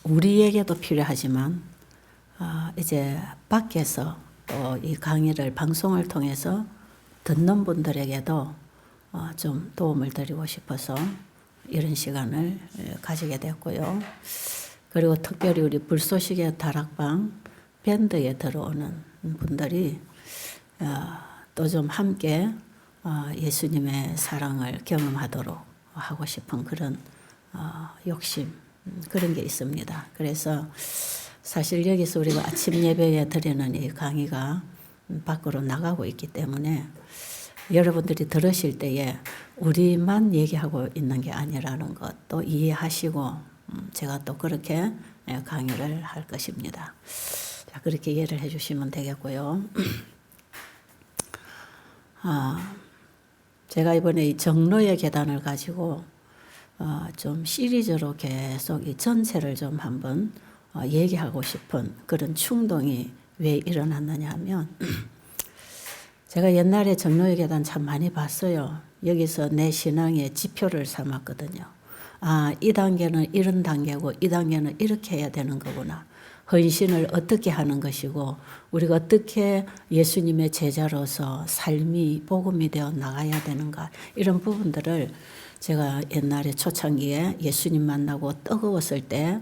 우리에게도 필요하지만 이제 밖에서 또 이 강의를 방송을 통해서 듣는 분들에게도 좀 도움을 드리고 싶어서 이런 시간을 가지게 됐고요. 그리고 특별히 우리 불쏘시개 다락방 밴드에 들어오는 분들이 또 좀 함께 예수님의 사랑을 경험하도록 하고 싶은 그런 욕심, 그런 게 있습니다. 그래서 사실 여기서 우리가 아침 예배에 드리는 이 강의가 밖으로 나가고 있기 때문에 여러분들이 들으실 때에 우리만 얘기하고 있는 게 아니라는 것도 이해하시고 제가 또 그렇게 강의를 할 것입니다. 자, 그렇게 이해를 해주시면 되겠고요. 제가 이번에 이 정로의 계단을 가지고 좀 시리즈로 계속 이 전체를 좀 한번 얘기하고 싶은 그런 충동이 왜 일어났느냐 하면 제가 옛날에 정로의 계단 참 많이 봤어요. 여기서 내 신앙의 지표를 삼았거든요. 이 단계는 이런 단계고 이 단계는 이렇게 해야 되는 거구나. 헌신을 어떻게 하는 것이고 우리가 어떻게 예수님의 제자로서 삶이 복음이 되어 나가야 되는가, 이런 부분들을 제가 옛날에 초창기에 예수님 만나고 뜨거웠을 때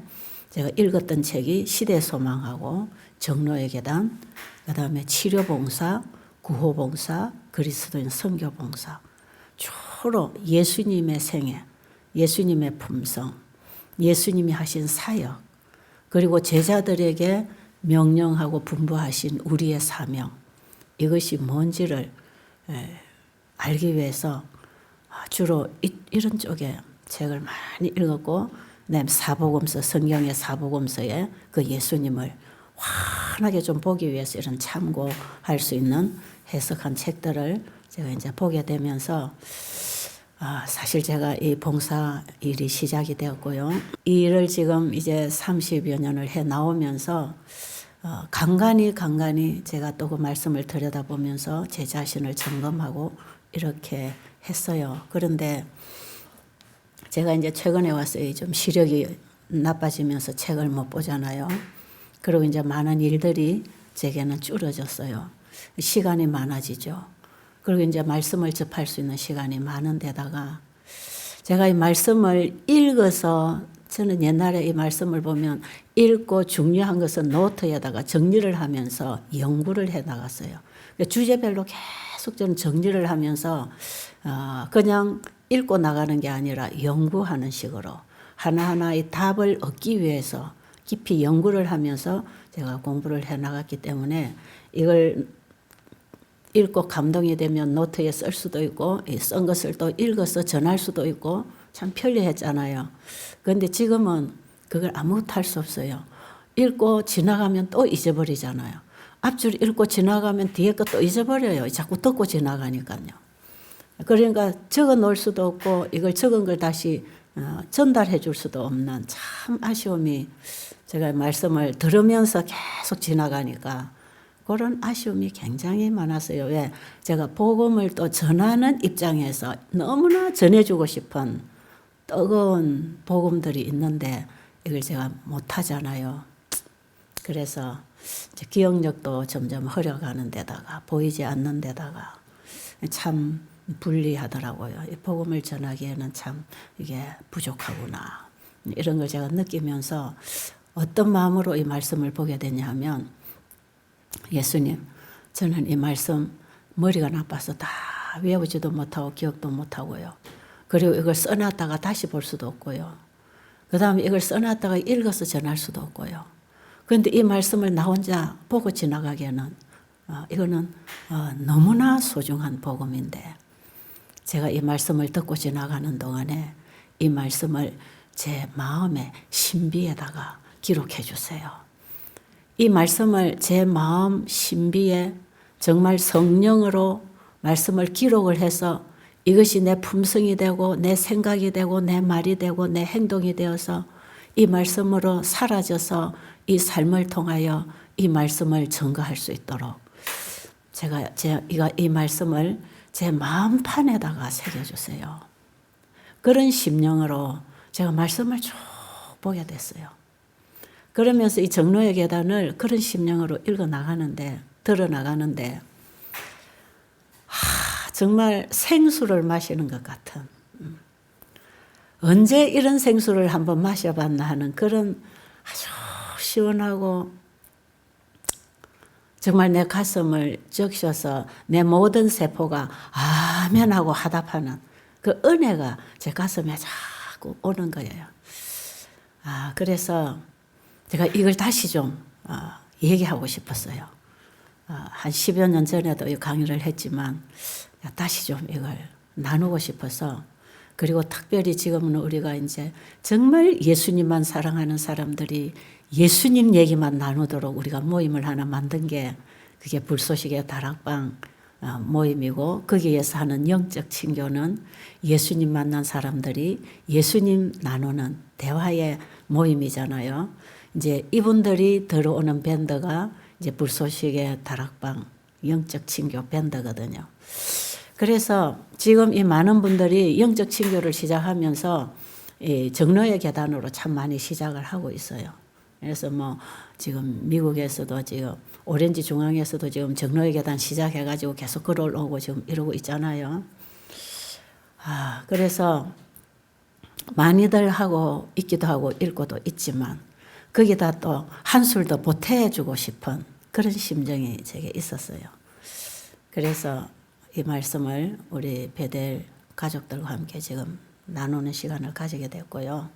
제가 읽었던 책이 시대소망하고 정로의 계단, 그 다음에 치료봉사, 구호봉사, 그리스도인 선교봉사, 주로 예수님의 생애, 예수님의 품성, 예수님이 하신 사역, 그리고 제자들에게 명령하고 분부하신 우리의 사명, 이것이 뭔지를 알기 위해서 주로 이런 쪽에 책을 많이 읽었고, 그다음에 사복음서, 성경의 사복음서에 그 예수님을 환하게 좀 보기 위해서 이런 참고할 수 있는 해석한 책들을 제가 이제 보게 되면서 사실 제가 이 봉사 일이 시작이 되었고요. 이 일을 지금 이제 30여 년을 해 나오면서 간간히 제가 또 그 말씀을 들여다보면서 제 자신을 점검하고 이렇게 했어요. 그런데 제가 이제 최근에 와서 좀 시력이 나빠지면서 책을 못 보잖아요. 그리고 이제 많은 일들이 제게는 줄어졌어요. 시간이 많아지죠. 그리고 이제 말씀을 접할 수 있는 시간이 많은 데다가 제가 이 말씀을 읽어서, 저는 옛날에 이 말씀을 보면 읽고 중요한 것은 노트에다가 정리를 하면서 연구를 해 나갔어요. 주제별로 계속 저는 정리를 하면서 그냥 읽고 나가는 게 아니라 연구하는 식으로 하나하나의 답을 얻기 위해서 깊이 연구를 하면서 제가 공부를 해 나갔기 때문에 이걸 읽고 감동이 되면 노트에 쓸 수도 있고 쓴 것을 또 읽어서 전할 수도 있고 참 편리했잖아요. 그런데 지금은 그걸 아무것도 할 수 없어요. 읽고 지나가면 또 잊어버리잖아요. 앞줄 읽고 지나가면 뒤에 것도 잊어버려요. 자꾸 듣고 지나가니까요. 그러니까 적어 놓을 수도 없고 이걸 적은 걸 다시 전달해 줄 수도 없는 참 아쉬움이, 제가 말씀을 들으면서 계속 지나가니까 그런 아쉬움이 굉장히 많았어요. 왜? 제가 복음을 또 전하는 입장에서 너무나 전해주고 싶은 뜨거운 복음들이 있는데 이걸 제가 못하잖아요. 그래서 이제 기억력도 점점 흐려가는 데다가 보이지 않는 데다가 참 불리하더라고요. 이 복음을 전하기에는 참 이게 부족하구나. 이런 걸 제가 느끼면서 어떤 마음으로 이 말씀을 보게 되냐 하면, 예수님, 저는 이 말씀 머리가 나빠서 다 외우지도 못하고 기억도 못하고요. 그리고 이걸 써놨다가 다시 볼 수도 없고요. 그 다음에 이걸 써놨다가 읽어서 전할 수도 없고요. 그런데 이 말씀을 나 혼자 보고 지나가기에는 이거는 너무나 소중한 복음인데, 제가 이 말씀을 듣고 지나가는 동안에 이 말씀을 제 마음의 신비에다가 기록해 주세요. 이 말씀을 제 마음 신비에 정말 성령으로 말씀을 기록을 해서 이것이 내 품성이 되고 내 생각이 되고 내 말이 되고 내 행동이 되어서 이 말씀으로 사라져서 이 삶을 통하여 이 말씀을 증거할 수 있도록 제가 이 말씀을 제 마음판에다가 새겨주세요. 그런 심령으로 제가 말씀을 쭉 보게 됐어요. 그러면서 이 정로의 계단을 그런 심령으로 드러 나가는데 정말 생수를 마시는 것 같은, 언제 이런 생수를 한번 마셔봤나 하는 그런 아주 시원하고 정말 내 가슴을 적셔서 내 모든 세포가 아멘 하고 화답하는 그 은혜가 제 가슴에 자꾸 오는 거예요. 그래서 제가 이걸 다시 좀 얘기하고 싶었어요. 한 10여 년 전에도 이 강의를 했지만 다시 좀 이걸 나누고 싶어서, 그리고 특별히 지금은 우리가 이제 정말 예수님만 사랑하는 사람들이 예수님 얘기만 나누도록 우리가 모임을 하나 만든 게 그게 불소식의 다락방 모임이고, 거기에서 하는 영적 친교는 예수님 만난 사람들이 예수님 나누는 대화의 모임이잖아요. 이제 이분들이 들어오는 밴드가 이제 불소식의 다락방 영적 친교 밴드거든요. 그래서 지금 이 많은 분들이 영적 친교를 시작하면서 이 정로의 계단으로 참 많이 시작을 하고 있어요. 그래서 뭐 지금 미국에서도 지금 오렌지 중앙에서도 지금 정로의 계단 시작해가지고 계속 글 올라오고 지금 이러고 있잖아요. 그래서 많이들 하고 있기도 하고 읽고도 있지만 거기다 또 한술도 보태주고 싶은 그런 심정이 제게 있었어요. 그래서 이 말씀을 우리 베델 가족들과 함께 지금 나누는 시간을 가지게 됐고요.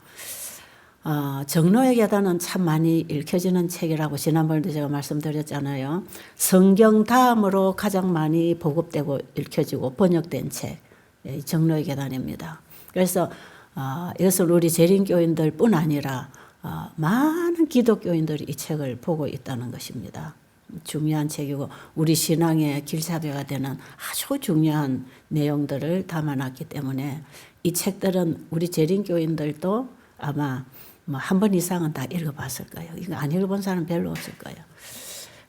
정로의 계단은 참 많이 읽혀지는 책이라고 지난번에도 제가 말씀드렸잖아요. 성경 다음으로 가장 많이 보급되고 읽혀지고 번역된 책, 정로의 계단입니다. 그래서 이것을 우리 재림교인들 뿐 아니라 많은 기독교인들이 이 책을 보고 있다는 것입니다. 중요한 책이고 우리 신앙의 길잡이가 되는 아주 중요한 내용들을 담아놨기 때문에 이 책들은 우리 재림교인들도 아마 뭐 한 번 이상은 다 읽어봤을 거예요. 이거 안 읽어본 사람 별로 없을 거예요.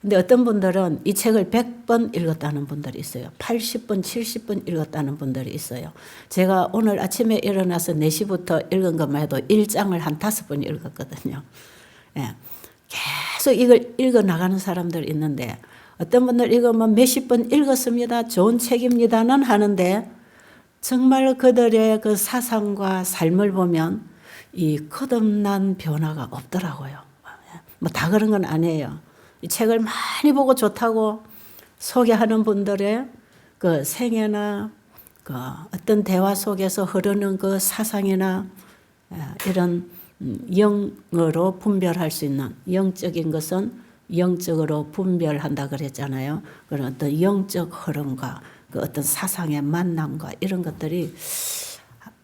근데 어떤 분들은 이 책을 100번 읽었다는 분들이 있어요. 80번, 70번 읽었다는 분들이 있어요. 제가 오늘 아침에 일어나서 4시부터 읽은 것만 해도 1장을 한 5번 읽었거든요. 예. 계속 이걸 읽어 나가는 사람들이 있는데, 어떤 분들 읽으면 몇십 번 읽었습니다. 좋은 책입니다는 하는데, 정말 그들의 그 사상과 삶을 보면 이 거듭난 변화가 없더라고요. 뭐 다 그런 건 아니에요. 이 책을 많이 보고 좋다고 소개하는 분들의 그 생애나 그 어떤 대화 속에서 흐르는 그 사상이나 이런 영으로 분별할 수 있는, 영적인 것은 영적으로 분별한다 그랬잖아요. 그런 어떤 영적 흐름과 그 어떤 사상의 만남과 이런 것들이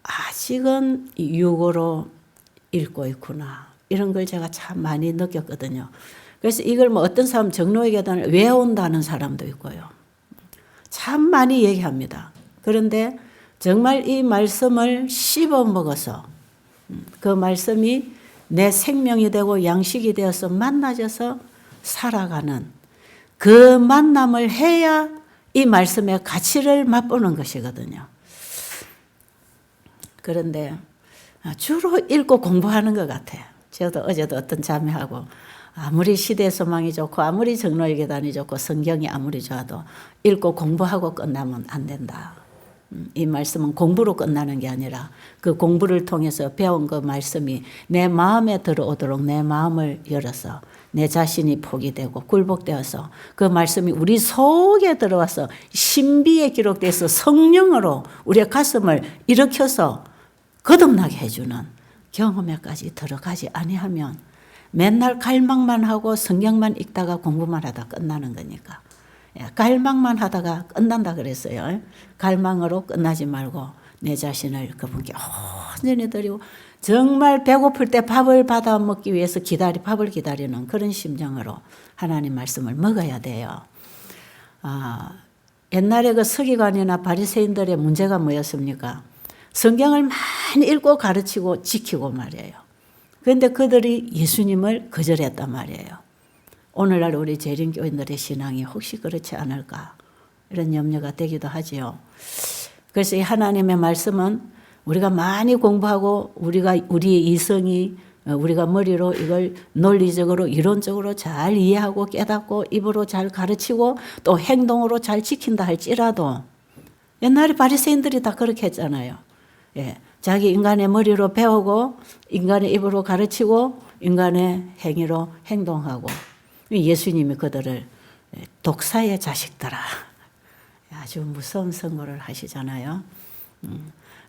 아직은 육으로 읽고 있구나. 이런 걸 제가 참 많이 느꼈거든요. 그래서 이걸 뭐 어떤 사람 정로의 계단을 외운다는 사람도 있고요. 참 많이 얘기합니다. 그런데 정말 이 말씀을 씹어 먹어서 그 말씀이 내 생명이 되고 양식이 되어서 만나져서 살아가는 그 만남을 해야 이 말씀의 가치를 맛보는 것이거든요. 그런데 주로 읽고 공부하는 것 같아요. 저도 어제도 어떤 자매하고 아무리 시대 소망이 좋고 아무리 정로의 계단이 좋고 성경이 아무리 좋아도 읽고 공부하고 끝나면 안 된다. 이 말씀은 공부로 끝나는 게 아니라 그 공부를 통해서 배운 그 말씀이 내 마음에 들어오도록 내 마음을 열어서 내 자신이 포기되고 굴복되어서 그 말씀이 우리 속에 들어와서 신비에 기록돼서 성령으로 우리의 가슴을 일으켜서 거듭나게 해주는 경험에까지 들어가지 아니하면 맨날 갈망만 하고 성경만 읽다가 공부만 하다 끝나는 거니까. 갈망만 하다가 끝난다 그랬어요. 갈망으로 끝나지 말고 내 자신을 그분께 온전히 드리고 정말 배고플 때 밥을 받아 먹기 위해서 밥을 기다리는 그런 심정으로 하나님 말씀을 먹어야 돼요. 옛날에 그 서기관이나 바리새인들의 문제가 뭐였습니까? 성경을 많이 읽고 가르치고 지키고 말이에요. 그런데 그들이 예수님을 거절했단 말이에요. 오늘날 우리 재림교인들의 신앙이 혹시 그렇지 않을까 이런 염려가 되기도 하지요. 그래서 이 하나님의 말씀은 우리가 많이 공부하고 우리의 이성이 우리가 머리로 이걸 논리적으로 이론적으로 잘 이해하고 깨닫고 입으로 잘 가르치고 또 행동으로 잘 지킨다 할지라도 옛날에 바리새인들이 다 그렇게 했잖아요. 예, 자기 인간의 머리로 배우고 인간의 입으로 가르치고 인간의 행위로 행동하고 예수님이 그들을 독사의 자식들아 아주 무서운 선고를 하시잖아요.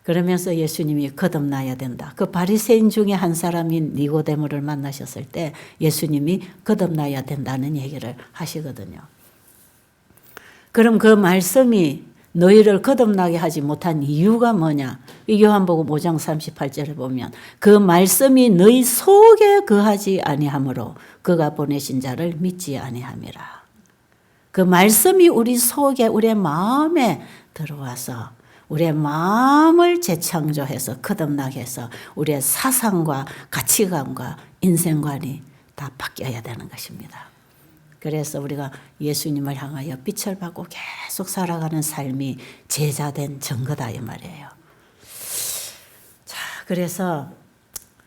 그러면서 예수님이 거듭나야 된다. 그 바리새인 중에 한 사람인 니고데모를 만나셨을 때 예수님이 거듭나야 된다는 얘기를 하시거든요. 그럼 그 말씀이 너희를 거듭나게 하지 못한 이유가 뭐냐? 요한복음 5장 38절에 보면 그 말씀이 너희 속에 거하지 아니하므로 그가 보내신 자를 믿지 아니함이라. 그 말씀이 우리 속에 우리의 마음에 들어와서 우리의 마음을 재창조해서 거듭나게 해서 우리의 사상과 가치관과 인생관이 다 바뀌어야 되는 것입니다. 그래서 우리가 예수님을 향하여 빛을 받고 계속 살아가는 삶이 제자된 증거다 이 말이에요. 자, 그래서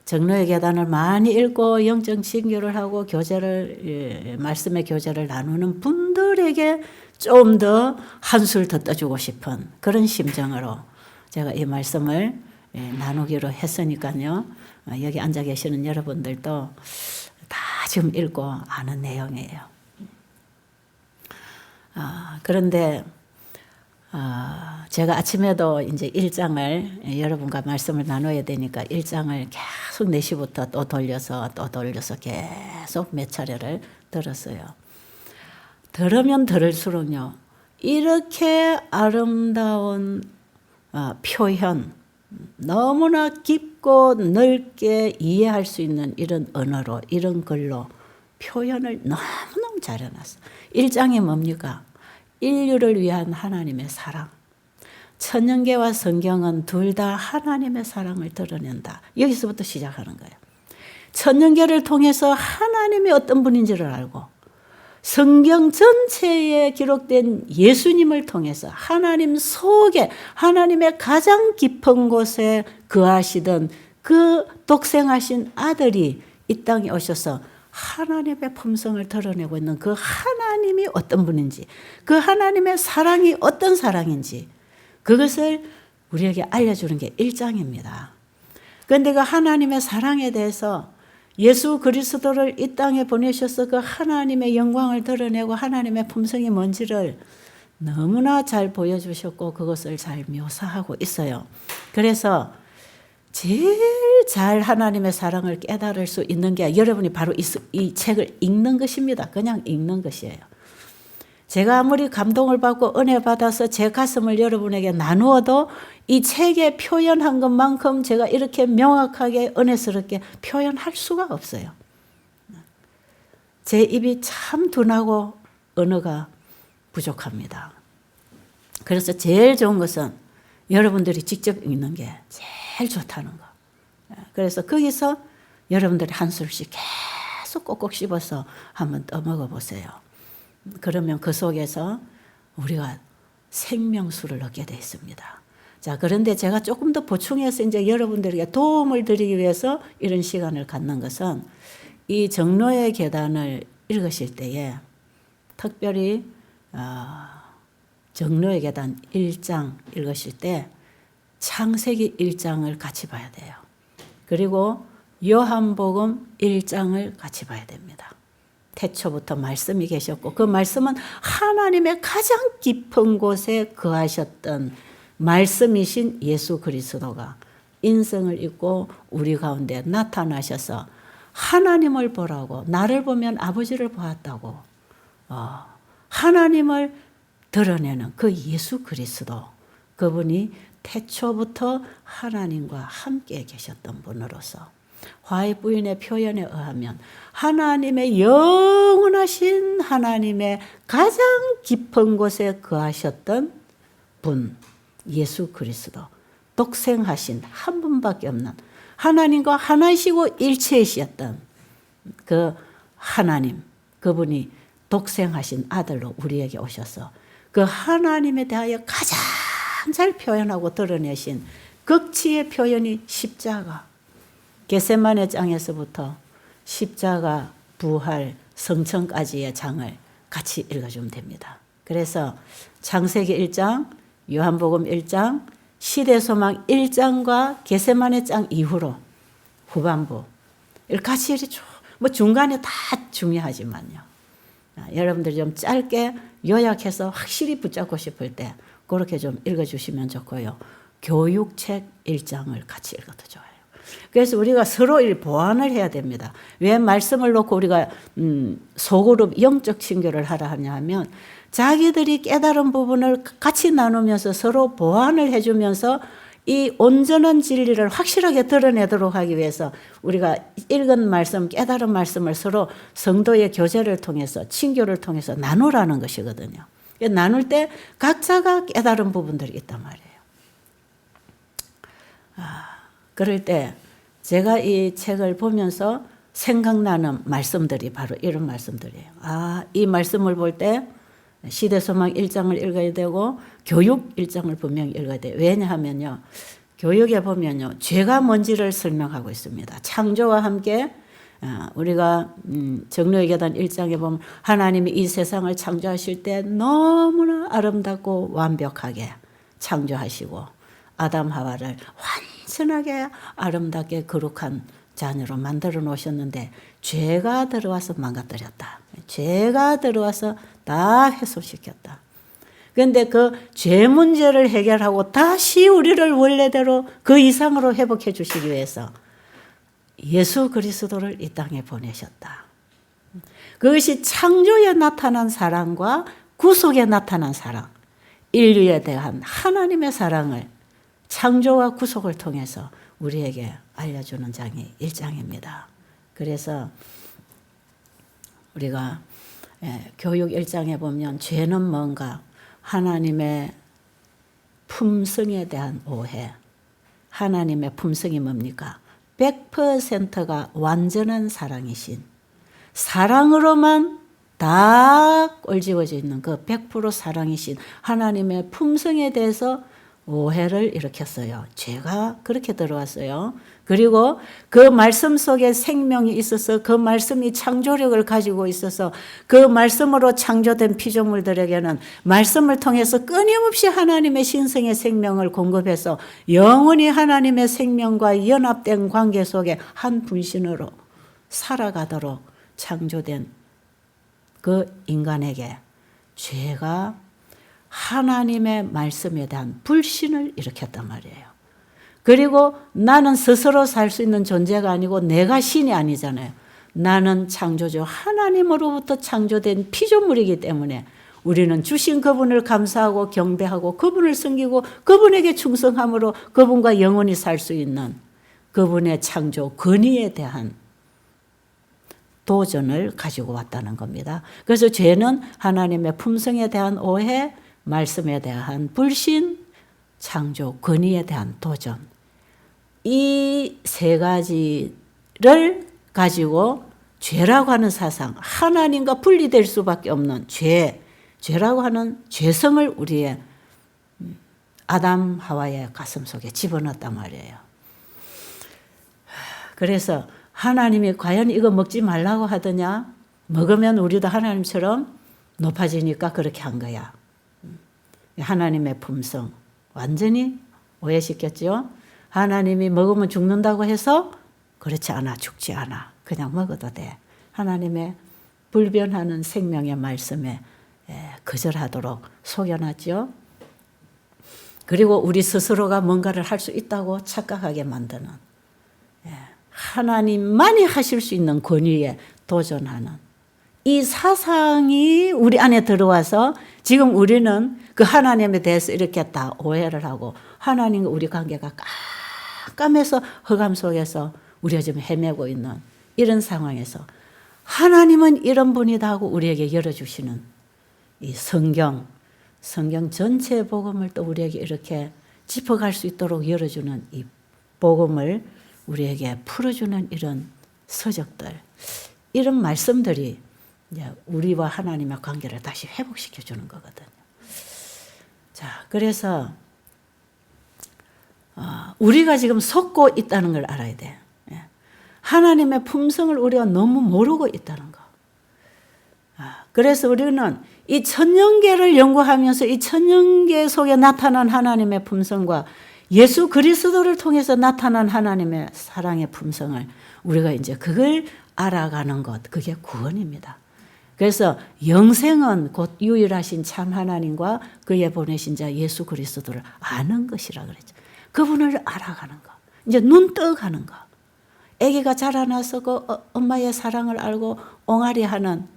정로의 계단을 많이 읽고 영적 신교를 하고 교제를 말씀의 교제를 나누는 분들에게 좀 더 한술 더 떠주고 싶은 그런 심정으로 제가 이 말씀을 나누기로 했으니까요. 여기 앉아 계시는 여러분들도 다 지금 읽고 아는 내용이에요. 그런데 제가 아침에도 이제 1장을 여러분과 말씀을 나눠야 되니까 1장을 계속 4시부터 또 돌려서 계속 몇 차례를 들었어요. 들으면 들을수록요. 이렇게 아름다운 표현, 너무나 깊고 넓게 이해할 수 있는 이런 언어로 이런 글로 표현을 너무너무 잘 해놨어요. 1장이 뭡니까? 인류를 위한 하나님의 사랑. 천년계와 성경은 둘 다 하나님의 사랑을 드러낸다. 여기서부터 시작하는 거예요. 천년계를 통해서 하나님이 어떤 분인지를 알고 성경 전체에 기록된 예수님을 통해서 하나님 속에 하나님의 가장 깊은 곳에 거하시던 그 독생하신 아들이 이 땅에 오셔서 하나님의 품성을 드러내고 있는 그 하나님이 어떤 분인지 그 하나님의 사랑이 어떤 사랑인지 그것을 우리에게 알려주는 게 1장입니다. 그런데 그 하나님의 사랑에 대해서 예수 그리스도를 이 땅에 보내셔서 그 하나님의 영광을 드러내고 하나님의 품성이 뭔지를 너무나 잘 보여주셨고 그것을 잘 묘사하고 있어요. 그래서 제일 잘 하나님의 사랑을 깨달을 수 있는 게 여러분이 바로 이 책을 읽는 것입니다. 그냥 읽는 것이에요. 제가 아무리 감동을 받고 은혜 받아서 제 가슴을 여러분에게 나누어도 이 책에 표현한 것만큼 제가 이렇게 명확하게 은혜스럽게 표현할 수가 없어요. 제 입이 참 둔하고 언어가 부족합니다. 그래서 제일 좋은 것은 여러분들이 직접 읽는 게 제일 좋다는 거. 그래서 거기서 여러분들이 한 술씩 계속 꼭꼭 씹어서 한번 떠먹어 보세요. 그러면 그 속에서 우리가 생명수를 얻게 되어 있습니다. 자, 그런데 제가 조금 더 보충해서 이제 여러분들에게 도움을 드리기 위해서 이런 시간을 갖는 것은 이 정로의 계단을 읽으실 때에 특별히 정로의 계단 1장 읽으실 때 창세기 1장을 같이 봐야 돼요. 그리고 요한복음 1장을 같이 봐야 됩니다. 태초부터 말씀이 계셨고 그 말씀은 하나님의 가장 깊은 곳에 거하셨던 말씀이신 예수 그리스도가 인성을 입고 우리 가운데 나타나셔서 하나님을 보라고 나를 보면 아버지를 보았다고 하나님을 드러내는 그 예수 그리스도 그분이 태초부터 하나님과 함께 계셨던 분으로서 화해 부인의 표현에 의하면 하나님의 영원하신 하나님의 가장 깊은 곳에 거하셨던 분 예수 그리스도 독생하신 한 분밖에 없는 하나님과 하나이시고 일체이셨던 그 하나님 그분이 독생하신 아들로 우리에게 오셔서 그 하나님에 대하여 가장 잘 표현하고 드러내신 극치의 표현이 십자가 겟세마네 장에서부터 십자가, 부활, 성천까지의 장을 같이 읽어주면 됩니다. 그래서 창세기 1장, 요한복음 1장, 시대소망 1장과 겟세마네 장 이후로 후반부 같이 이렇게 뭐 중간에 다 중요하지만요. 여러분들이 좀 짧게 요약해서 확실히 붙잡고 싶을 때 그렇게 좀 읽어주시면 좋고요. 교육책 1장을 같이 읽어도 좋아요. 그래서 우리가 서로 보완을 해야 됩니다. 왜 말씀을 놓고 우리가 소그룹 영적 친교를 하라 하냐 하면 자기들이 깨달은 부분을 같이 나누면서 서로 보완을 해주면서 이 온전한 진리를 확실하게 드러내도록 하기 위해서 우리가 읽은 말씀, 깨달은 말씀을 서로 성도의 교제를 통해서 친교를 통해서 나누라는 것이거든요. 나눌 때 각자가 깨달은 부분들이 있단 말이에요. 그럴 때 제가 이 책을 보면서 생각나는 말씀들이 바로 이런 말씀들이에요. 이 말씀을 볼 때 시대소망 1장을 읽어야 되고 교육 1장을 분명히 읽어야 돼요. 왜냐하면요. 교육에 보면요. 죄가 뭔지를 설명하고 있습니다. 창조와 함께 우리가 정로의 계단 1장에 보면 하나님이 이 세상을 창조하실 때 너무나 아름답고 완벽하게 창조하시고 아담 하와를 완전하게 아름답게 거룩한 자녀로 만들어 놓으셨는데 죄가 들어와서 망가뜨렸다. 죄가 들어와서 다 훼손시켰다. 그런데 그 죄 문제를 해결하고 다시 우리를 원래대로 그 이상으로 회복해 주시기 위해서 예수 그리스도를 이 땅에 보내셨다. 그것이 창조에 나타난 사랑과 구속에 나타난 사랑, 인류에 대한 하나님의 사랑을 창조와 구속을 통해서 우리에게 알려주는 장이 1장입니다. 그래서 우리가 교육 1장에 보면 죄는 뭔가 하나님의 품성에 대한 오해. 하나님의 품성이 뭡니까? 100%가 완전한 사랑이신 사랑으로만 다 꼴지워져 있는 그 100% 사랑이신 하나님의 품성에 대해서 오해를 일으켰어요. 죄가 그렇게 들어왔어요. 그리고 그 말씀 속에 생명이 있어서 그 말씀이 창조력을 가지고 있어서 그 말씀으로 창조된 피조물들에게는 말씀을 통해서 끊임없이 하나님의 신성의 생명을 공급해서 영원히 하나님의 생명과 연합된 관계 속에 한 분신으로 살아가도록 창조된 그 인간에게 죄가 하나님의 말씀에 대한 불신을 일으켰단 말이에요. 그리고 나는 스스로 살 수 있는 존재가 아니고 내가 신이 아니잖아요. 나는 창조주 하나님으로부터 창조된 피조물이기 때문에 우리는 주신 그분을 감사하고 경배하고 그분을 섬기고 그분에게 충성함으로 그분과 영원히 살 수 있는 그분의 창조 권위에 대한 도전을 가지고 왔다는 겁니다. 그래서 죄는 하나님의 품성에 대한 오해, 말씀에 대한 불신, 창조 권위에 대한 도전. 이 세 가지를 가지고 죄라고 하는 사상, 하나님과 분리될 수밖에 없는 죄라고 하는 죄성을 우리의 아담 하와의 가슴 속에 집어넣었단 말이에요. 그래서 하나님이 과연 이거 먹지 말라고 하더냐? 먹으면 우리도 하나님처럼 높아지니까 그렇게 한 거야. 하나님의 품성 완전히 오해시켰죠. 하나님이 먹으면 죽는다고 해서 그렇지 않아, 죽지 않아. 그냥 먹어도 돼. 하나님의 불변하는 생명의 말씀에 거절하도록 속여놨죠. 그리고 우리 스스로가 뭔가를 할 수 있다고 착각하게 만드는 하나님만이 하실 수 있는 권위에 도전하는 이 사상이 우리 안에 들어와서 지금 우리는 그 하나님에 대해서 이렇게 다 오해를 하고 하나님과 우리 관계가 깜깜해서 흑암 속에서 우리가 지금 헤매고 있는 이런 상황에서 하나님은 이런 분이다 하고 우리에게 열어주시는 이 성경 전체의 복음을 또 우리에게 이렇게 짚어갈 수 있도록 열어주는 이 복음을 우리에게 풀어주는 이런 서적들, 이런 말씀들이 이제 우리와 하나님의 관계를 다시 회복시켜주는 거거든요. 자, 그래서 우리가 지금 속고 있다는 걸 알아야 돼. 하나님의 품성을 우리가 너무 모르고 있다는 거. 그래서 우리는 이 천년계를 연구하면서 이 천년계 속에 나타난 하나님의 품성과 예수 그리스도를 통해서 나타난 하나님의 사랑의 품성을 우리가 이제 그걸 알아가는 것, 그게 구원입니다. 그래서 영생은 곧 유일하신 참 하나님과 그의 보내신 자 예수 그리스도를 아는 것이라 그랬죠. 그분을 알아가는 거. 이제 눈 떠가는 거. 아기가 자라나서 그 엄마의 사랑을 알고 옹알이하는,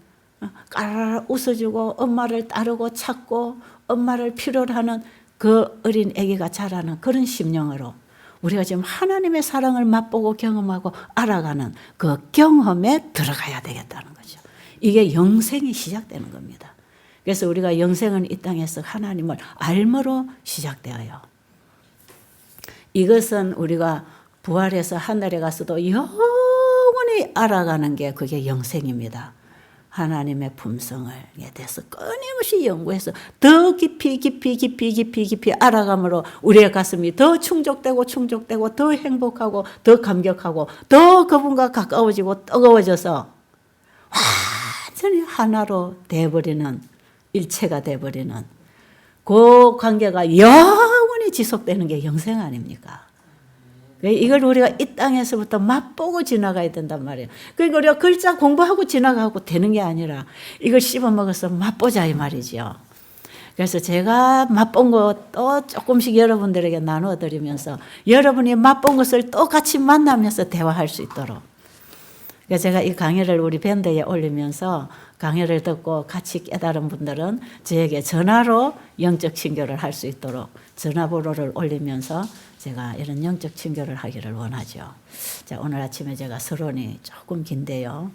까라라 웃어주고 엄마를 따르고 찾고 엄마를 필요로 하는 그 어린 아기가 자라는 그런 심령으로 우리가 지금 하나님의 사랑을 맛보고 경험하고 알아가는 그 경험에 들어가야 되겠다는 거죠. 이게 영생이 시작되는 겁니다. 그래서 우리가 영생은 이 땅에서 하나님을 알므로 시작되어요. 이것은 우리가 부활해서 하늘에 가서도 영원히 알아가는 게 그게 영생입니다. 하나님의 품성을 대해서 끊임없이 연구해서 더 깊이 알아감으로 우리의 가슴이 더 충족되고 더 행복하고 더 감격하고 더 그분과 가까워지고 뜨거워져서 완전히 하나로 돼버리는, 일체가 돼버리는 그 관계가 영원히 지속되는 게 영생 아닙니까? 이걸 우리가 이 땅에서부터 맛보고 지나가야 된단 말이에요. 그러니까 우리가 글자 공부하고 지나가고 되는 게 아니라 이걸 씹어먹어서 맛보자 이 말이죠. 그래서 제가 맛본 것 또 조금씩 여러분들에게 나누어드리면서 여러분이 맛본 것을 또 같이 만나면서 대화할 수 있도록. 그래서 제가 이 강의를 우리 밴드에 올리면서 강의를 듣고 같이 깨달은 분들은 저에게 전화로 영적 친교를 할 수 있도록 전화번호를 올리면서 제가 이런 영적 친교를 하기를 원하죠. 자, 오늘 아침에 제가 서론이 조금 긴데요.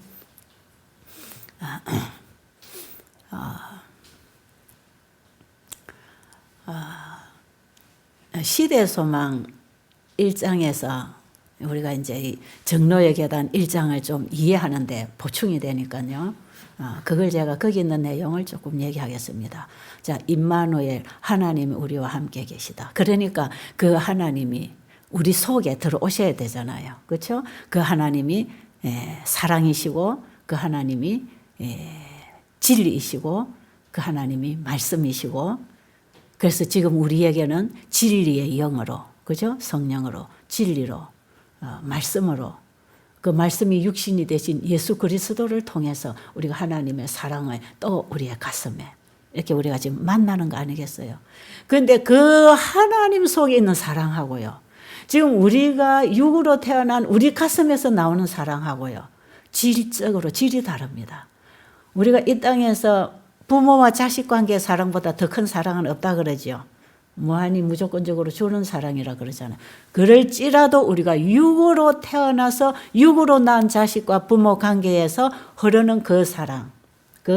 시대소망 1장에서 우리가 이제 이 정로의 계단 1장을 좀 이해하는데 보충이 되니까요. 그걸 제가 거기 있는 내용을 조금 얘기하겠습니다. 자, 임마누엘, 하나님이 우리와 함께 계시다. 그러니까 그 하나님이 우리 속에 들어오셔야 되잖아요. 그렇죠? 그 하나님이 사랑이시고 그 하나님이 진리이시고 그 하나님이 말씀이시고 그래서 지금 우리에게는 진리의 영으로, 그죠? 성령으로, 진리로, 말씀으로 그 말씀이 육신이 되신 예수 그리스도를 통해서 우리가 하나님의 사랑을 또 우리의 가슴에 이렇게 우리가 지금 만나는 거 아니겠어요? 그런데 그 하나님 속에 있는 사랑하고요. 지금 우리가 육으로 태어난 우리 가슴에서 나오는 사랑하고요. 질적으로 질이 다릅니다. 우리가 이 땅에서 부모와 자식 관계의 사랑보다 더 큰 사랑은 없다 그러죠. 무한히 무조건적으로 주는 사랑이라 그러잖아요. 그럴지라도 우리가 육으로 태어나서 육으로 낳은 자식과 부모 관계에서 흐르는 그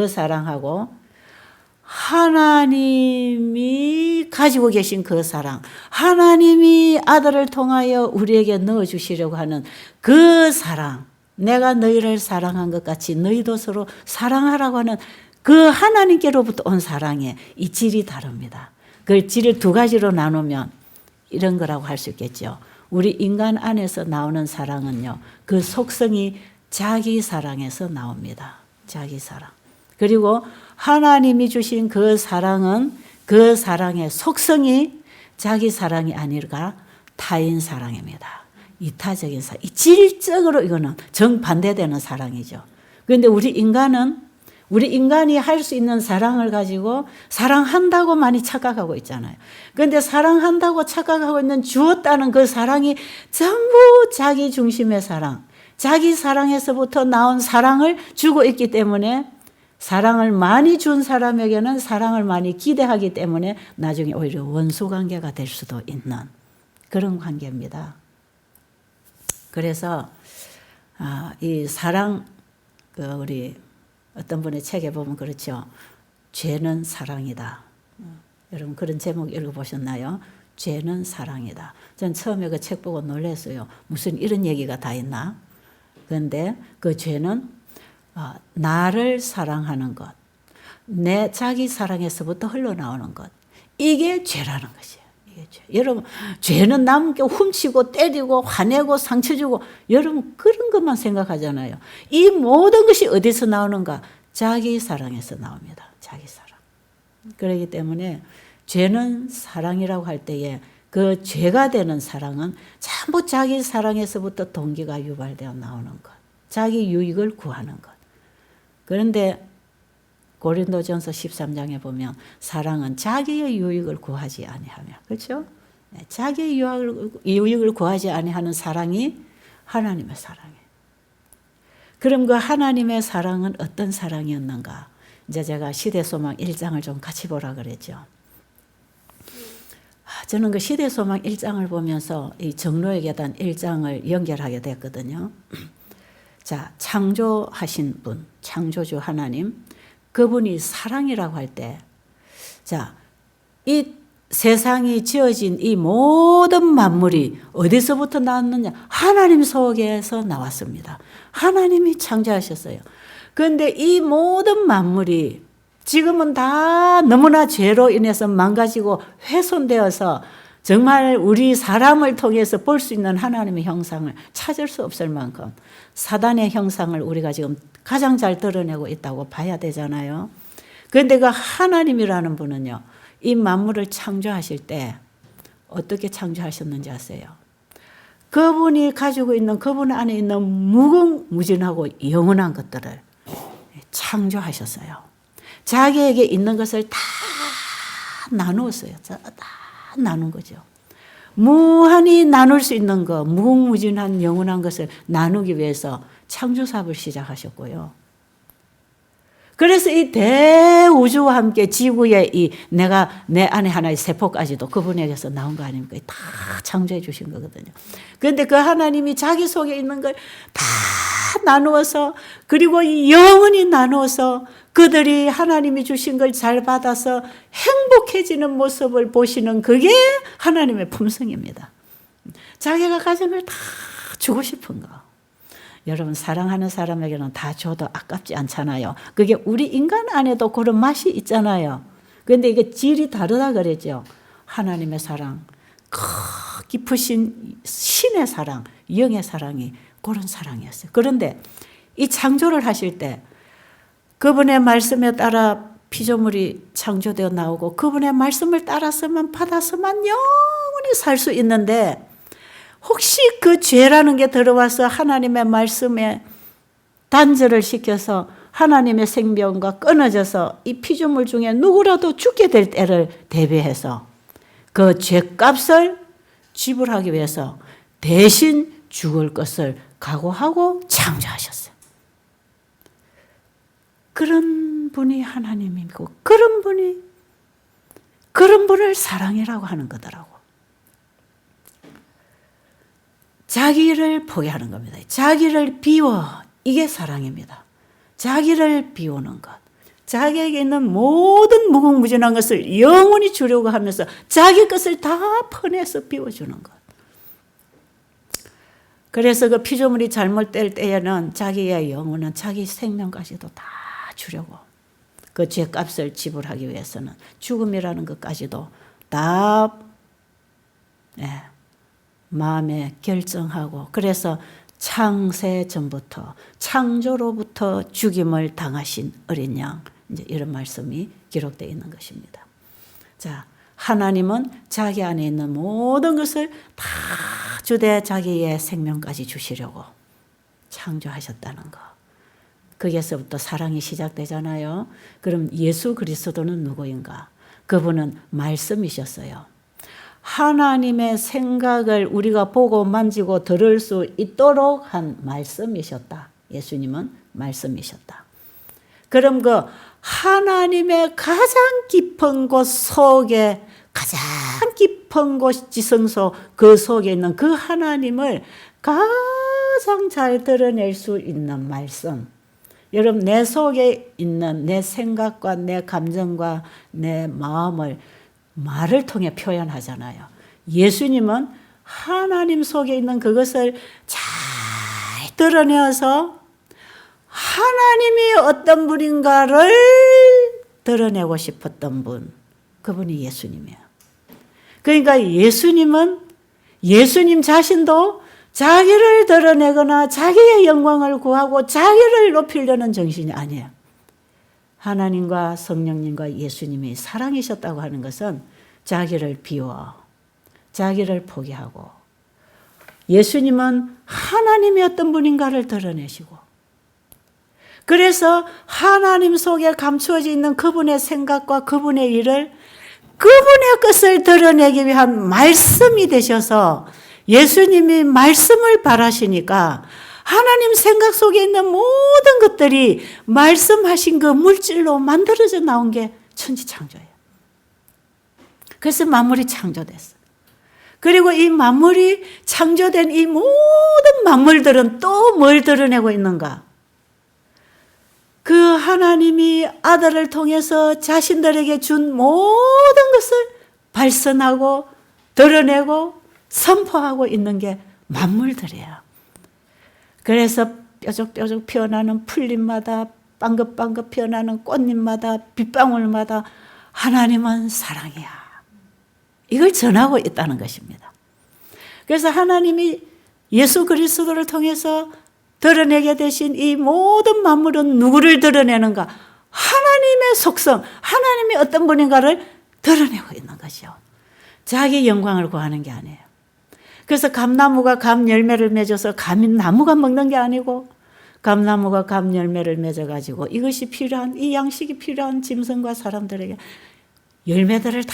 사랑하고 하나님이 가지고 계신 그 사랑, 하나님이 아들을 통하여 우리에게 넣어주시려고 하는 그 사랑, 내가 너희를 사랑한 것 같이 너희도 서로 사랑하라고 하는 그 하나님께로부터 온 사랑의 이 질이 다릅니다. 그 질을 두 가지로 나누면 이런 거라고 할 수 있겠죠. 우리 인간 안에서 나오는 사랑은요. 그 속성이 자기 사랑에서 나옵니다. 자기 사랑. 그리고 하나님이 주신 그 사랑은 그 사랑의 속성이 자기 사랑이 아니라 타인 사랑입니다. 이타적인 사랑. 질적으로 이거는 정반대되는 사랑이죠. 그런데 우리 인간이 할 수 있는 사랑을 가지고 사랑한다고 많이 착각하고 있잖아요. 그런데 사랑한다고 착각하고 있는 주었다는 그 사랑이 전부 자기 중심의 사랑, 자기 사랑에서부터 나온 사랑을 주고 있기 때문에 사랑을 많이 준 사람에게는 사랑을 많이 기대하기 때문에 나중에 오히려 원수 관계가 될 수도 있는 그런 관계입니다. 그래서 이 사랑, 우리 어떤 분의 책에 보면 그렇죠. 죄는 사랑이다. 여러분 그런 제목 읽어보셨나요? 죄는 사랑이다. 전 처음에 그 책 보고 놀랐어요. 무슨 이런 얘기가 다 있나? 그런데 그 죄는 나를 사랑하는 것, 내 자기 사랑에서부터 흘러나오는 것. 이게 죄라는 것이에요. 자기의 죄. 여러분, 죄는 남께 훔치고 때리고 화내고 상처 주고, 여러분 그런 것만 생각하잖아요. 이 모든 것이 어디서 나오는가? 자기 사랑에서 나옵니다. 자기 사랑. 그렇기 때문에 죄는 사랑이라고 할 때에 그 죄가 되는 사랑은 전부 자기 사랑에서부터 동기가 유발되어 나오는 것. 자기 유익을 구하는 것. 그런데 고린도전서 13장에 보면 사랑은 자기의 유익을 구하지 아니하며, 그렇죠? 자기의 유익을 구하지 아니하는 사랑이 하나님의 사랑이에요. 그럼 그 하나님의 사랑은 어떤 사랑이었는가? 이제 제가 시대소망 1장을 좀 같이 보라 그랬죠. 저는 그 시대소망 1장을 보면서 이 정로의 계단 1장을 연결하게 됐거든요. 자, 창조하신 분, 창조주 하나님, 그분이 사랑이라고 할 때, 자, 이 세상이 지어진 이 모든 만물이 어디서부터 나왔느냐? 하나님 속에서 나왔습니다. 하나님이 창조하셨어요. 그런데 이 모든 만물이 지금은 다 너무나 죄로 인해서 망가지고 훼손되어서 정말 우리 사람을 통해서 볼 수 있는 하나님의 형상을 찾을 수 없을 만큼 사단의 형상을 우리가 지금 가장 잘 드러내고 있다고 봐야 되잖아요. 그런데 그 하나님이라는 분은요, 이 만물을 창조하실 때 어떻게 창조하셨는지 아세요? 그분이 가지고 있는, 그분 안에 있는 무궁무진하고 영원한 것들을 창조하셨어요. 자기에게 있는 것을 다 나누었어요. 다 나눈 거죠. 무한히 나눌 수 있는 것, 무궁무진한 영원한 것을 나누기 위해서 창조사업을 시작하셨고요. 그래서 이 대우주와 함께 지구의 내 안에 하나의 세포까지도 그분에게서 나온 거 아닙니까? 다 창조해 주신 거거든요. 그런데 그 하나님이 자기 속에 있는 걸 다 나누어서, 그리고 영원히 나누어서 그들이 하나님이 주신 걸 잘 받아서 행복해지는 모습을 보시는, 그게 하나님의 품성입니다. 자기가 가진 걸 다 주고 싶은 거. 여러분, 사랑하는 사람에게는 다 줘도 아깝지 않잖아요. 그게 우리 인간 안에도 그런 맛이 있잖아요. 그런데 이게 질이 다르다 그랬죠. 하나님의 사랑, 깊으신 신의 사랑, 영의 사랑이 그런 사랑이었어요. 그런데 이 창조를 하실 때 그분의 말씀에 따라 피조물이 창조되어 나오고, 그분의 말씀을 따라서만 받아서만 영원히 살 수 있는데, 혹시 그 죄라는 게 들어와서 하나님의 말씀에 단절을 시켜서 하나님의 생명과 끊어져서 이 피조물 중에 누구라도 죽게 될 때를 대비해서 그 죄값을 지불하기 위해서 대신 죽을 것을 각오하고 창조하셨어요. 그런 분이 하나님이고, 그런 분을 사랑이라고 하는 거더라고. 자기를 포기하는 겁니다. 자기를 비워. 이게 사랑입니다. 자기를 비우는 것. 자기에게 있는 모든 무궁무진한 것을 영원히 주려고 하면서 자기 것을 다 퍼내서 비워주는 것. 그래서 그 피조물이 잘못될 때에는 자기의 영혼은 자기 생명까지도 다 주려고, 그 죄값을 지불하기 위해서는 죽음이라는 것까지도 다 마음에 결정하고, 그래서 창세 전부터, 창조로부터 죽임을 당하신 어린 양, 이제 이런 말씀이 기록되어 있는 것입니다. 자, 하나님은 자기 안에 있는 모든 것을 다 주되 자기의 생명까지 주시려고 창조하셨다는 거. 거기에서부터 사랑이 시작되잖아요. 그럼 예수 그리스도는 누구인가? 그분은 말씀이셨어요. 하나님의 생각을 우리가 보고 만지고 들을 수 있도록 한 말씀이셨다. 예수님은 말씀이셨다. 그럼 그 하나님의 가장 깊은 곳 속에, 가장 깊은 곳 지성소 그 속에 있는 그 하나님을 가장 잘 드러낼 수 있는 말씀. 여러분, 내 속에 있는 내 생각과 내 감정과 내 마음을 말을 통해 표현하잖아요. 예수님은 하나님 속에 있는 그것을 잘 드러내어서 하나님이 어떤 분인가를 드러내고 싶었던 분, 그분이 예수님이에요. 그러니까 예수님 자신도 자기를 드러내거나 자기의 영광을 구하고 자기를 높이려는 정신이 아니에요. 하나님과 성령님과 예수님이 사랑이셨다고 하는 것은 자기를 비워, 자기를 포기하고, 예수님은 하나님이 어떤 분인가를 드러내시고, 그래서 하나님 속에 감추어져 있는 그분의 생각과 그분의 일을, 그분의 것을 드러내기 위한 말씀이 되셔서, 예수님이 말씀을 바라시니까 하나님 생각 속에 있는 모든 것들이 말씀하신 그 물질로 만들어져 나온 게 천지창조예요. 그래서 만물이 창조됐어요. 그리고 이 만물이 창조된 이 모든 만물들은 또 뭘 드러내고 있는가? 그 하나님이 아들을 통해서 자신들에게 준 모든 것을 발선하고 드러내고 선포하고 있는 게 만물들이에요. 그래서 뾰족뾰족 피어나는 풀잎마다, 빵긋빵긋 피어나는 꽃잎마다, 빗방울마다 하나님은 사랑이야, 이걸 전하고 있다는 것입니다. 그래서 하나님이 예수 그리스도를 통해서 드러내게 되신 이 모든 만물은 누구를 드러내는가? 하나님의 속성, 하나님이 어떤 분인가를 드러내고 있는 것이요. 자기 영광을 구하는 게 아니에요. 그래서 감나무가 감 열매를 맺어서 감나무가 먹는 게 아니고, 감나무가 감 열매를 맺어가지고 이것이 필요한, 이 양식이 필요한 짐승과 사람들에게 열매들을 다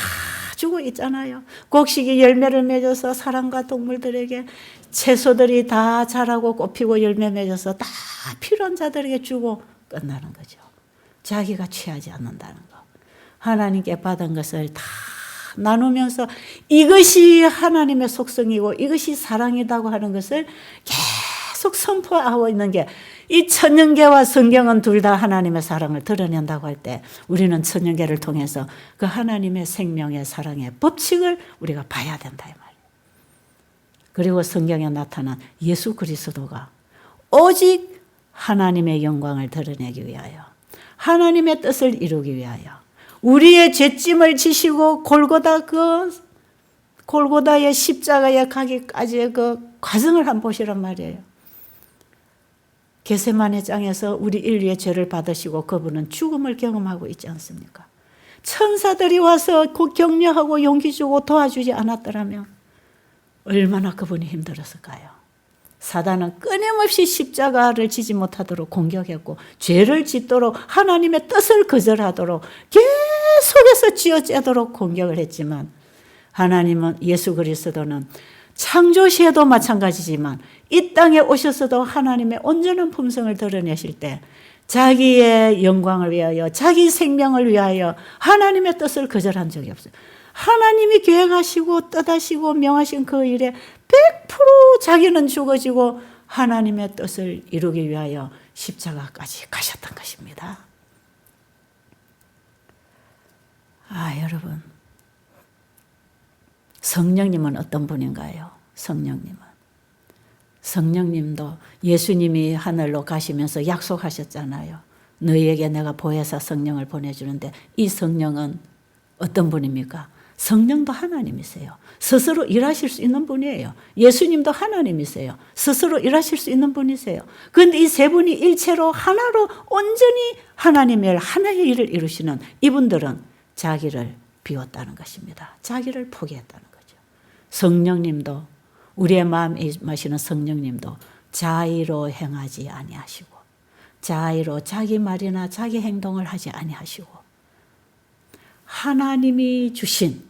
주고 있잖아요. 곡식이 열매를 맺어서 사람과 동물들에게, 채소들이 다 자라고 꽃피고 열매 맺어서 다 필요한 자들에게 주고 끝나는 거죠. 자기가 취하지 않는다는 거. 하나님께 받은 것을 다 나누면서 이것이 하나님의 속성이고 이것이 사랑이라고 하는 것을 계속 선포하고 있는 게, 이 천년계와 성경은 둘 다 하나님의 사랑을 드러낸다고 할 때 우리는 천년계를 통해서 그 하나님의 생명의 사랑의 법칙을 우리가 봐야 된다, 이 말이에요. 그리고 성경에 나타난 예수 그리스도가 오직 하나님의 영광을 드러내기 위하여, 하나님의 뜻을 이루기 위하여 우리의 죄짐을 지시고 골고다의 십자가에 가기까지의 그 과정을 한번 보시란 말이에요. 겟세마네 땅에서 우리 인류의 죄를 받으시고 그분은 죽음을 경험하고 있지 않습니까? 천사들이 와서 격려하고 용기 주고 도와주지 않았더라면 얼마나 그분이 힘들었을까요? 사단은 끊임없이 십자가를 지지 못하도록 공격했고, 죄를 짓도록, 하나님의 뜻을 거절하도록 계속해서 쥐어짜도록 공격을 했지만, 하나님은, 예수 그리스도는 창조 시에도 마찬가지지만 이 땅에 오셔서도 하나님의 온전한 품성을 드러내실 때 자기의 영광을 위하여, 자기 생명을 위하여 하나님의 뜻을 거절한 적이 없어요. 하나님이 계획하시고 뜻하시고 명하신 그 일에 100% 자기는 죽어지고 하나님의 뜻을 이루기 위하여 십자가까지 가셨던 것입니다. 여러분, 성령님은 어떤 분인가요? 성령님도 예수님이 하늘로 가시면서 약속하셨잖아요. 너희에게 내가 보혜사 성령을 보내주는데, 이 성령은 어떤 분입니까? 성령도 하나님이세요. 스스로 일하실 수 있는 분이에요. 예수님도 하나님이세요. 스스로 일하실 수 있는 분이세요. 그런데 이 세 분이 일체로 하나로 온전히 하나님의 하나의 일을 이루시는 이분들은 자기를 비웠다는 것입니다. 자기를 포기했다는 거죠. 성령님도, 우리의 마음에 임하시는 성령님도 자의로 행하지 아니하시고, 자의로 자기 말이나 자기 행동을 하지 아니하시고, 하나님이 주신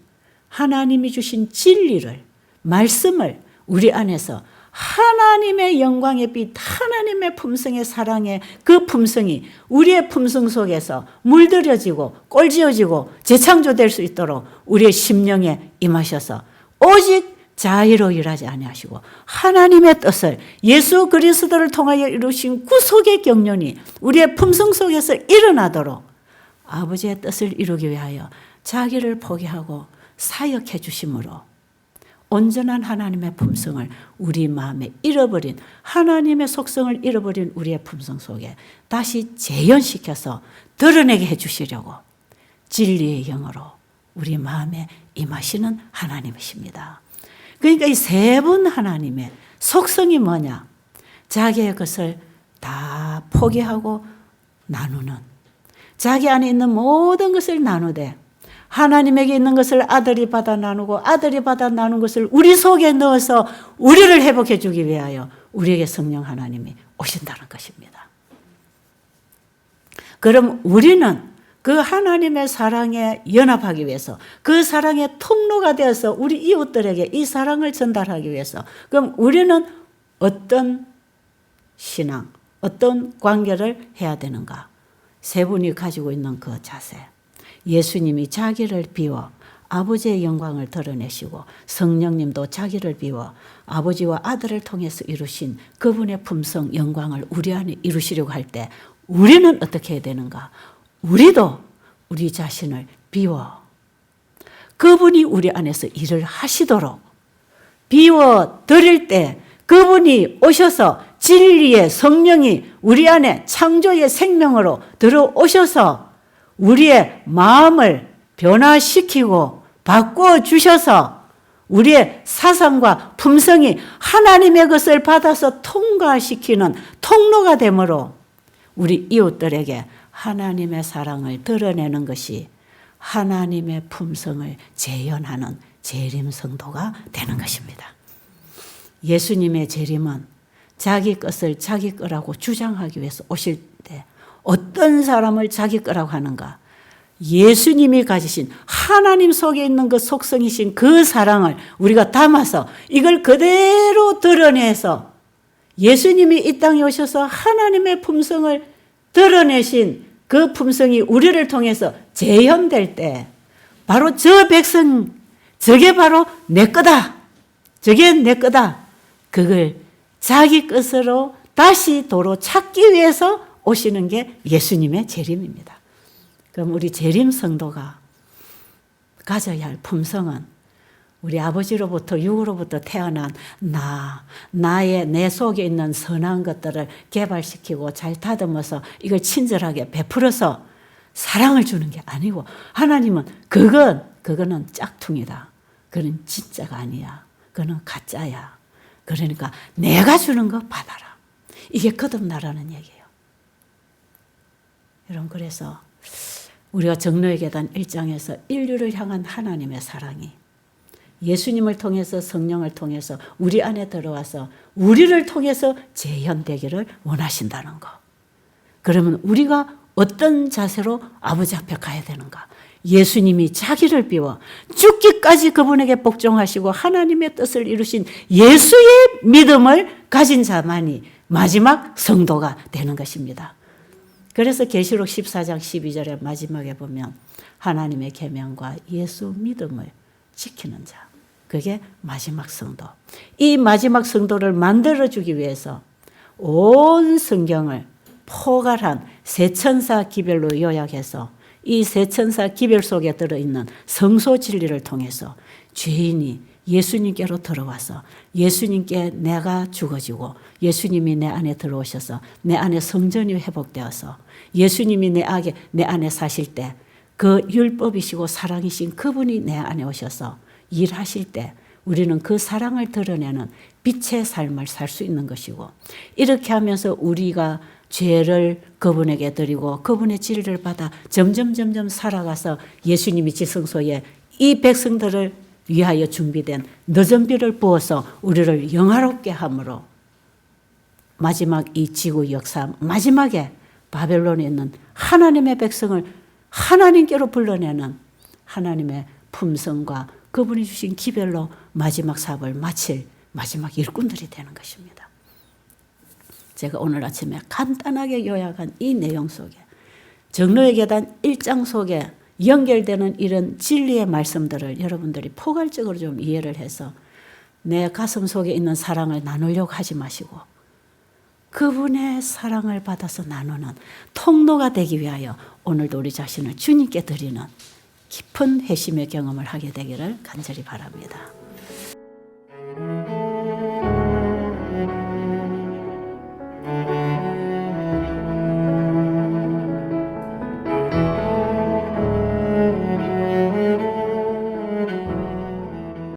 진리를, 말씀을 우리 안에서 하나님의 영광의 빛, 하나님의 품성의 사랑의 그 품성이 우리의 품성 속에서 물들여지고 꼴지어지고 재창조될 수 있도록 우리의 심령에 임하셔서 오직 자의로 일하지 아니하시고 하나님의 뜻을, 예수 그리스도를 통하여 이루신 구속의 경륜이 우리의 품성 속에서 일어나도록 아버지의 뜻을 이루기 위하여 자기를 포기하고 사역해 주심으로 온전한 하나님의 품성을, 우리 마음에 잃어버린 하나님의 속성을 잃어버린 우리의 품성 속에 다시 재현시켜서 드러내게 해 주시려고 진리의 영으로 우리 마음에 임하시는 하나님이십니다. 그러니까 이 세 분 하나님의 속성이 뭐냐? 자기의 것을 다 포기하고 나누는, 자기 안에 있는 모든 것을 나누되 하나님에게 있는 것을 아들이 받아 나누고 아들이 받아 나눈 것을 우리 속에 넣어서 우리를 회복해 주기 위하여 우리에게 성령 하나님이 오신다는 것입니다. 그럼 우리는 그 하나님의 사랑에 연합하기 위해서, 그 사랑의 통로가 되어서 우리 이웃들에게 이 사랑을 전달하기 위해서, 그럼 우리는 어떤 신앙, 어떤 관계를 해야 되는가? 세 분이 가지고 있는 그 자세. 예수님이 자기를 비워 아버지의 영광을 드러내시고, 성령님도 자기를 비워 아버지와 아들을 통해서 이루신 그분의 품성, 영광을 우리 안에 이루시려고 할 때 우리는 어떻게 해야 되는가? 우리도 우리 자신을 비워 그분이 우리 안에서 일을 하시도록 비워 드릴 때 그분이 오셔서 진리의 성령이 우리 안에 창조의 생명으로 들어오셔서 우리의 마음을 변화시키고 바꿔주셔서 우리의 사상과 품성이 하나님의 것을 받아서 통과시키는 통로가 되므로 우리 이웃들에게 하나님의 사랑을 드러내는 것이 하나님의 품성을 재현하는 재림 성도가 되는 것입니다. 예수님의 재림은 자기 것을 자기 거라고 주장하기 위해서 오실 때 어떤 사람을 자기 거라고 하는가? 예수님이 가지신 하나님 속에 있는 그 속성이신 그 사랑을 우리가 담아서 이걸 그대로 드러내서 예수님이 이 땅에 오셔서 하나님의 품성을 드러내신 그 품성이 우리를 통해서 재현될 때 바로 저 백성, 저게 바로 내 거다. 저게 내 거다. 그걸 자기 것으로 다시 도로 찾기 위해서 오시는 게 예수님의 재림입니다. 그럼 우리 재림 성도가 가져야 할 품성은 우리 아버지로부터 육으로부터 태어난 나의 내 속에 있는 선한 것들을 개발시키고 잘 다듬어서 이걸 친절하게 베풀어서 사랑을 주는 게 아니고, 하나님은 그거는 짝퉁이다. 그건 진짜가 아니야. 그거는 가짜야. 그러니까 내가 주는 거 받아라. 이게 거듭나라는 얘기예요. 여러분, 그래서 우리가 정로의 계단 1장에서 인류를 향한 하나님의 사랑이 예수님을 통해서, 성령을 통해서 우리 안에 들어와서 우리를 통해서 재현되기를 원하신다는 거. 그러면 우리가 어떤 자세로 아버지 앞에 가야 되는가? 예수님이 자기를 비워 죽기까지 그분에게 복종하시고 하나님의 뜻을 이루신 예수의 믿음을 가진 자만이 마지막 성도가 되는 것입니다. 그래서 계시록 14장 12절의 마지막에 보면 하나님의 계명과 예수 믿음을 지키는 자, 그게 마지막 성도. 이 마지막 성도를 만들어주기 위해서 온 성경을 포괄한 세천사 기별로 요약해서 이 세천사 기별 속에 들어있는 성소 진리를 통해서 죄인이 예수님께로 들어와서 예수님께 내가 죽어지고 예수님이 내 안에 들어오셔서 내 안에 성전이 회복되어서 예수님이 내 안에 사실 때 그 율법이시고 사랑이신 그분이 내 안에 오셔서 일하실 때 우리는 그 사랑을 드러내는 빛의 삶을 살 수 있는 것이고, 이렇게 하면서 우리가 죄를 그분에게 드리고 그분의 진리를 받아 점점 살아가서 예수님이 지성소에 이 백성들을 위하여 준비된 늦은 비를 부어서 우리를 영화롭게 함으로 마지막 이 지구 역사 마지막에 바벨론에 있는 하나님의 백성을 하나님께로 불러내는 하나님의 품성과 그분이 주신 기별로 마지막 사업을 마칠 마지막 일꾼들이 되는 것입니다. 제가 오늘 아침에 간단하게 요약한 이 내용 속에 정로의 계단 1장 속에 연결되는 이런 진리의 말씀들을 여러분들이 포괄적으로 좀 이해를 해서 내 가슴 속에 있는 사랑을 나누려고 하지 마시고 그분의 사랑을 받아서 나누는 통로가 되기 위하여 오늘도 우리 자신을 주님께 드리는 깊은 회심의 경험을 하게 되기를 간절히 바랍니다.